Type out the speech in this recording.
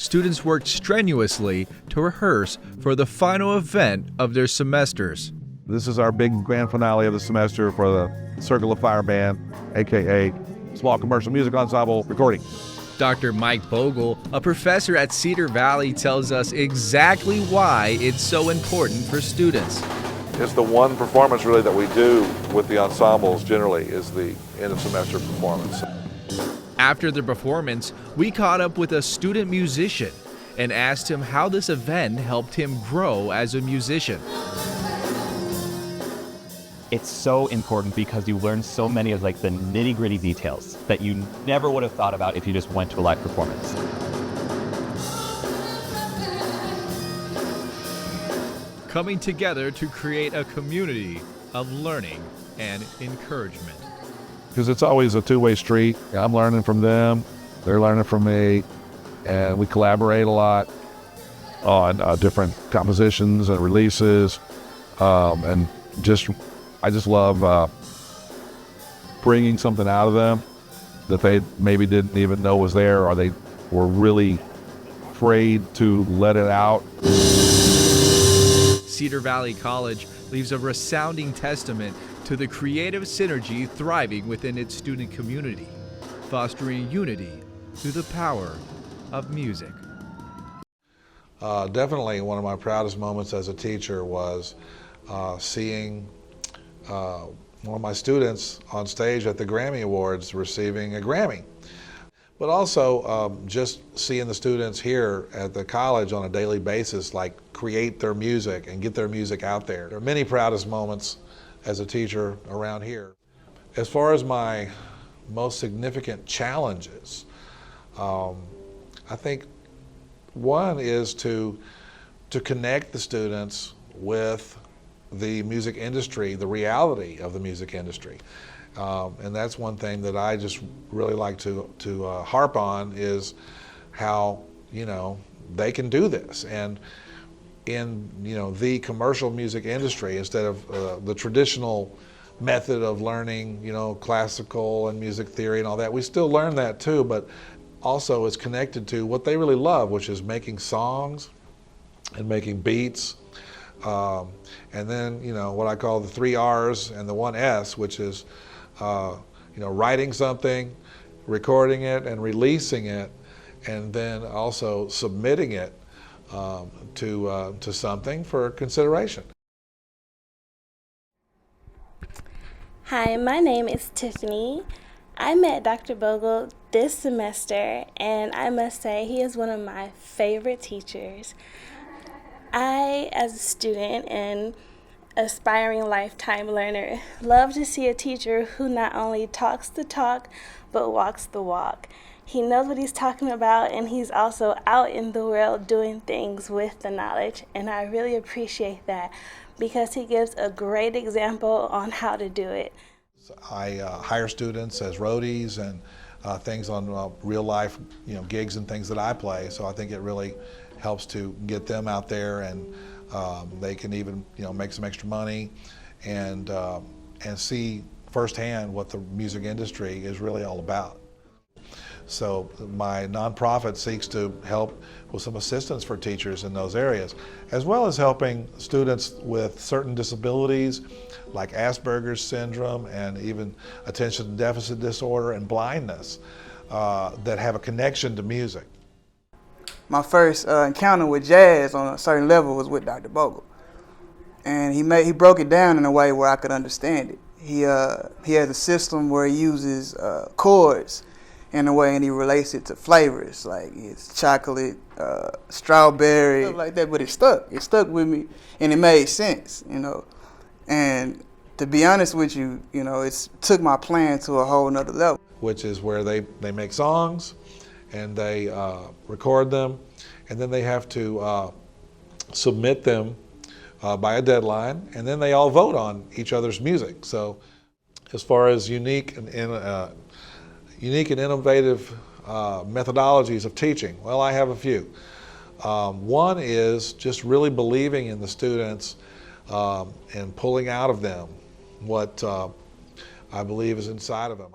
students worked strenuously to rehearse for the final event of their semesters. This is our big grand finale of the semester for the Circle of Fire Band, aka Small Commercial Music Ensemble recording. Dr. Mike Bogle, a professor at Cedar Valley, tells us exactly why it's so important for students. It's the one performance really that we do with the ensembles generally is the end of semester performance. After the performance, we caught up with a student musician and asked him how this event helped him grow as a musician. It's so important because you learn so many of the nitty-gritty details that you never would have thought about if you just went to a live performance. Coming together to create a community of learning and encouragement. Because it's always a two-way street. I'm learning from them, they're learning from me, and we collaborate a lot on different compositions and releases, and I just love bringing something out of them that they maybe didn't even know was there, or they were really afraid to let it out. Cedar Valley College leaves a resounding testament to the creative synergy thriving within its student community, fostering unity through the power of music. Definitely one of my proudest moments as a teacher was seeing one of my students on stage at the Grammy Awards receiving a Grammy. But also just seeing the students here at the college on a daily basis create their music and get their music out there. There are many proudest moments as a teacher around here. As far as my most significant challenges, I think one is to connect the students with the music industry, the reality of the music industry. And that's one thing that I just really like to harp on is how, they can do this. And in, the commercial music industry, instead of the traditional method of learning, classical and music theory and all that, we still learn that too, but also it's connected to what they really love, which is making songs and making beats. And then, what I call the 3 R's and the 1 S, which is, writing something, recording it, and releasing it, and then also submitting it to something for consideration. Hi, my name is Tiffany. I met Dr. Bogle this semester, and I must say he is one of my favorite teachers. I, as a student and aspiring lifetime learner, love to see a teacher who not only talks the talk, but walks the walk. He knows what he's talking about, and he's also out in the world doing things with the knowledge, and I really appreciate that because he gives a great example on how to do it. I hire students as roadies and things on real life, gigs and things that I play, so I think it really helps to get them out there, and they can even make some extra money and see firsthand what the music industry is really all about. So my nonprofit seeks to help with some assistance for teachers in those areas, as well as helping students with certain disabilities like Asperger's syndrome and even attention deficit disorder and blindness that have a connection to music. My first encounter with jazz on a certain level was with Dr. Bogle, and he broke it down in a way where I could understand it. He has a system where he uses chords in a way, and he relates it to flavors, like it's chocolate, strawberry, stuff like that. But it stuck with me, and it made sense, And to be honest with you, it took my playing to a whole nother level. Which is where they make songs, and they record them, and then they have to submit them by a deadline, and then they all vote on each other's music. So as far as unique and innovative methodologies of teaching, well, I have a few. One is just really believing in the students and pulling out of them what I believe is inside of them.